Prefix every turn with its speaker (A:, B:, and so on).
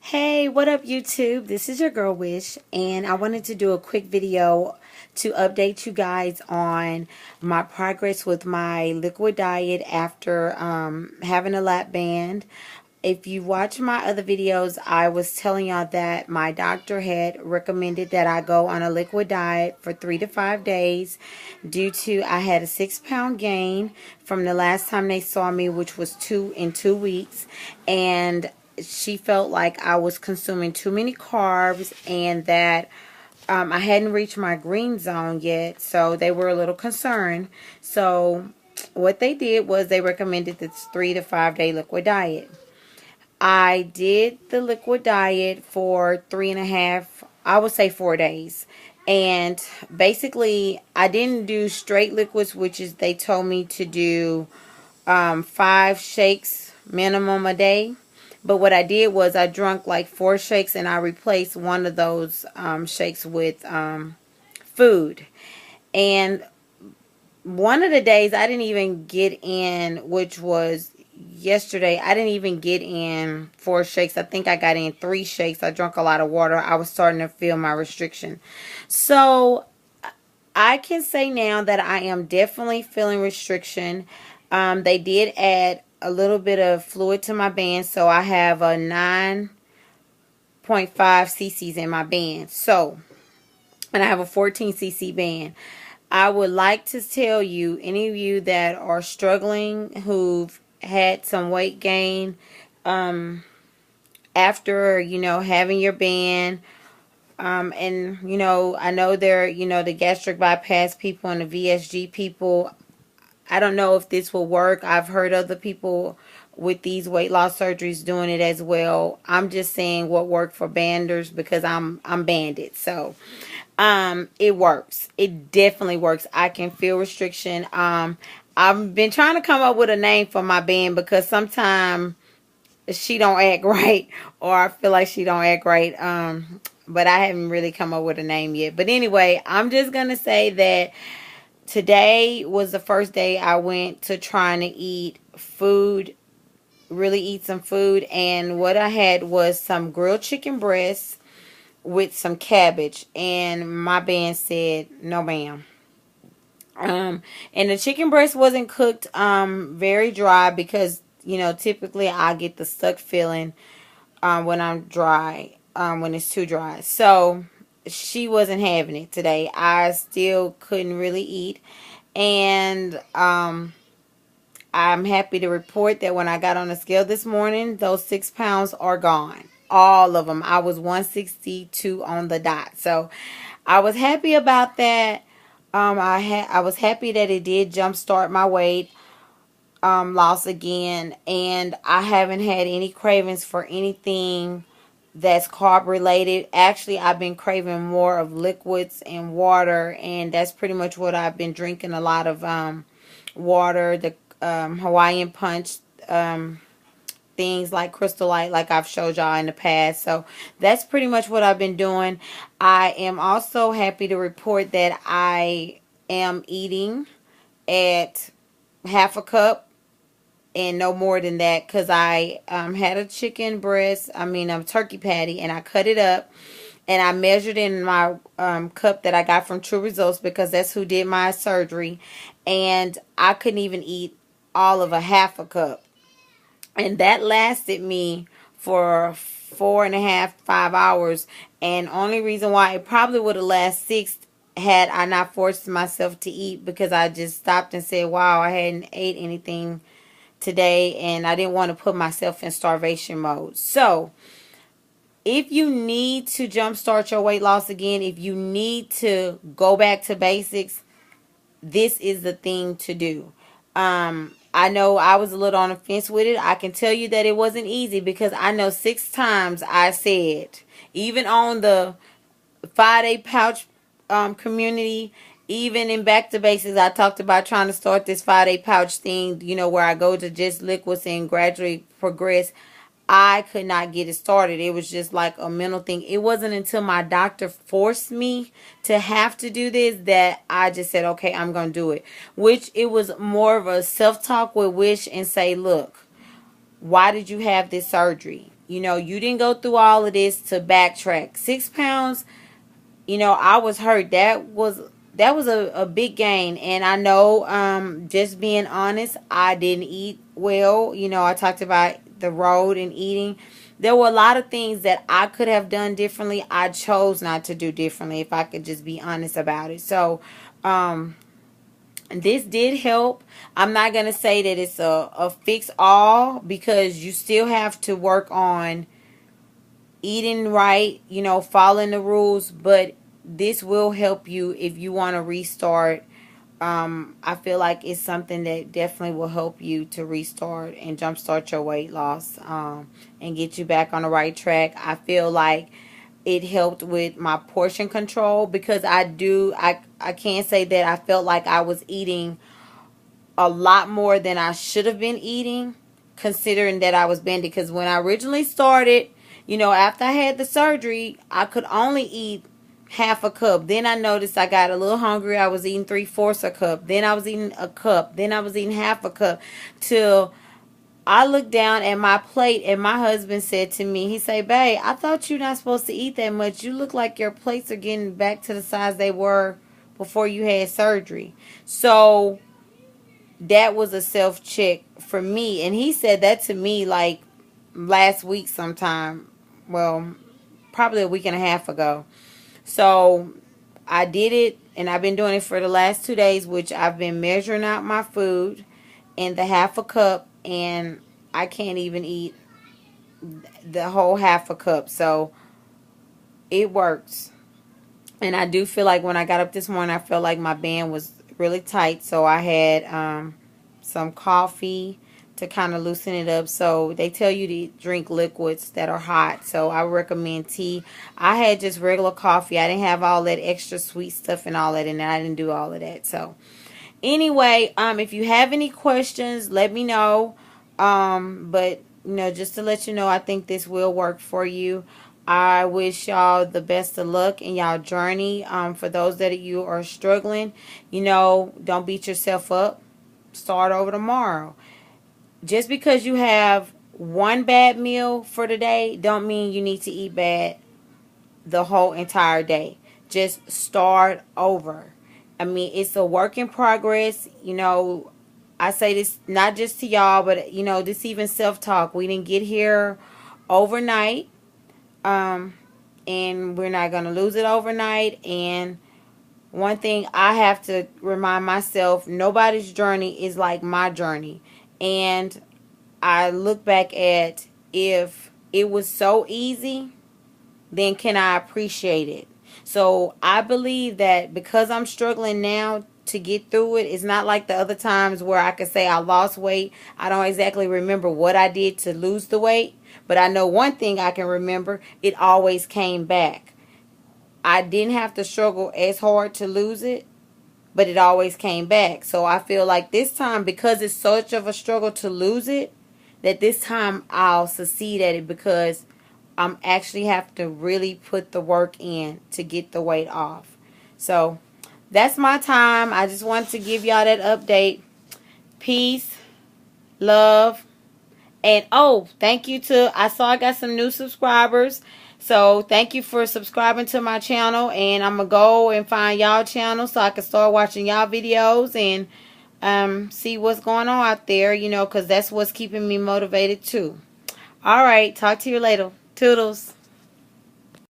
A: Hey, what up YouTube? This is your girl Wish, and I wanted to do a quick video to update you guys on my progress with my liquid diet after having a lap band. If you watch my other videos, I was telling y'all that my doctor had recommended that I go on a liquid diet for 3 to 5 days due to I had a 6-pound gain from the last time they saw me, which was 2 weeks, and she felt like I was consuming too many carbs and that I hadn't reached my green zone yet, so they were a little concerned. So what they did was they recommended this 3 to 5 day liquid diet. I did the liquid diet for 3.5, I would say 4 days. And basically, I didn't do straight liquids, which is they told me to do 5 shakes minimum a day. But what I did was I drank like 4 shakes and I replaced one of those shakes with food. And one of the days I didn't even get in, which was yesterday, I didn't even get in 4 shakes. I think I got in 3 shakes. I drank a lot of water. I was starting to feel my restriction. So I can say now that I am definitely feeling restriction. They did add a little bit of fluid to my band, so I have a 9.5 cc's in my band. So, and I have a 14 cc band. I would like to tell you, any of you that are struggling, who've had some weight gain after, having your band, and, I know they're, the gastric bypass people and the VSG people. I don't know if this will work. I've heard other people with these weight loss surgeries doing it as well. I'm just saying what worked for banders because I'm banded. So it works. It definitely works. I can feel restriction. I've been trying to come up with a name for my band because sometimes she don't act right, or I feel like she don't act right. But I haven't really come up with a name yet. But anyway, I'm just gonna say that today was the first day I went to trying to eat food, really eat some food. And what I had was some grilled chicken breasts with some cabbage. And my band said, no ma'am. And the chicken breast wasn't cooked very dry because, typically I get the stuck feeling when I'm dry, when it's too dry. So she wasn't having it today. I still couldn't really eat. And I'm happy to report that when I got on the scale this morning, those 6 pounds are gone. All of them. I was 162 on the dot. So I was happy about that. I was happy that it did jumpstart my weight loss again. And I haven't had any cravings for anything that's carb related. Actually, I've been craving more of liquids and water, and that's pretty much what I've been drinking. A lot of water, the Hawaiian Punch, things like Crystal Light, like I've showed y'all in the past. So that's pretty much what I've been doing. I am also happy to report that I am eating at half a cup and no more than that, because I had a chicken breast, a turkey patty, and I cut it up and I measured in my cup that I got from True Results because that's who did my surgery, and I couldn't even eat all of a half a cup, and that lasted me for 4.5, 5 hours. And only reason why it probably would have lasted 6 had I not forced myself to eat, because I just stopped and said, wow, I hadn't ate anything today and I didn't want to put myself in starvation mode. So if you need to jumpstart your weight loss again, if you need to go back to basics, this is the thing to do. I know I was a little on the fence with it. I can tell you that it wasn't easy, because I know 6 times I said, even on the 5-day pouch community, even in Back to Basics, I talked about trying to start this 5-day pouch thing, where I go to just liquids and gradually progress. I could not get it started. It was just like a mental thing. It wasn't until my doctor forced me to have to do this that I just said, okay, I'm going to do it. Which it was more of a self-talk with Wish and say, look, why did you have this surgery? You know, you didn't go through all of this to backtrack. 6 pounds, you know, I was hurt. That was a big gain. And I know, just being honest, I didn't eat well. You know, I talked about the road and eating. There were a lot of things that I could have done differently. I chose not to do differently, if I could just be honest about it. So, this did help. I'm not going to say that it's a fix all, because you still have to work on eating right, you know, following the rules, but this will help you if you want to restart. I feel like it's something that definitely will help you to restart and jumpstart your weight loss, and get you back on the right track. I feel like it helped with my portion control, because I can't say that I felt like I was eating a lot more than I should have been eating, considering that I was bending. Because when I originally started, you know, after I had the surgery, I could only eat half a cup. Then I noticed I got a little hungry. I was eating 3/4 a cup. Then I was eating a cup. Then I was eating half a cup. Till I looked down at my plate, and my husband said to me, he said, "Babe, I thought you're not supposed to eat that much. You look like your plates are getting back to the size they were before you had surgery." So that was a self check for me. And he said that to me like last week sometime. Well, probably a week and a half ago. So I did it, and I've been doing it for the last 2 days, which I've been measuring out my food in the half a cup, and I can't even eat the whole half a cup. So it works. And I do feel like when I got up this morning, I felt like my band was really tight. So I had some coffee to kind of loosen it up. So they tell you to drink liquids that are hot. So I recommend tea. I had just regular coffee. I didn't have all that extra sweet stuff and all that in there. I didn't do all of that. So anyway, if you have any questions, let me know. But you know, just to let you know, I think this will work for you. I wish y'all the best of luck in y'all journey. For those that you are struggling, you know, don't beat yourself up. Start over tomorrow. Just because you have one bad meal for the day, don't mean you need to eat bad the whole entire day. Just start over. I mean, it's a work in progress. You know, I say this not just to y'all, but, you know, this even self-talk. We didn't get here overnight. And we're not going to lose it overnight. And one thing I have to remind myself, nobody's journey is like my journey. And I look back at, if it was so easy, then can I appreciate it? So I believe that because I'm struggling now to get through it, it's not like the other times where I could say I lost weight. I don't exactly remember what I did to lose the weight, but I know one thing I can remember: it always came back. I didn't have to struggle as hard to lose it, but it always came back. So I feel like this time, because it's such of a struggle to lose it, that this time I'll succeed at it, because I'm actually have to really put the work in to get the weight off. So that's my time. I just wanted to give y'all that update. Peace, love, and oh, thank you to, I saw I got some new subscribers. So thank you for subscribing to my channel, and I'm going to go and find y'all channel so I can start watching y'all videos and see what's going on out there, you know, because that's what's keeping me motivated too. All right, talk to you later. Toodles.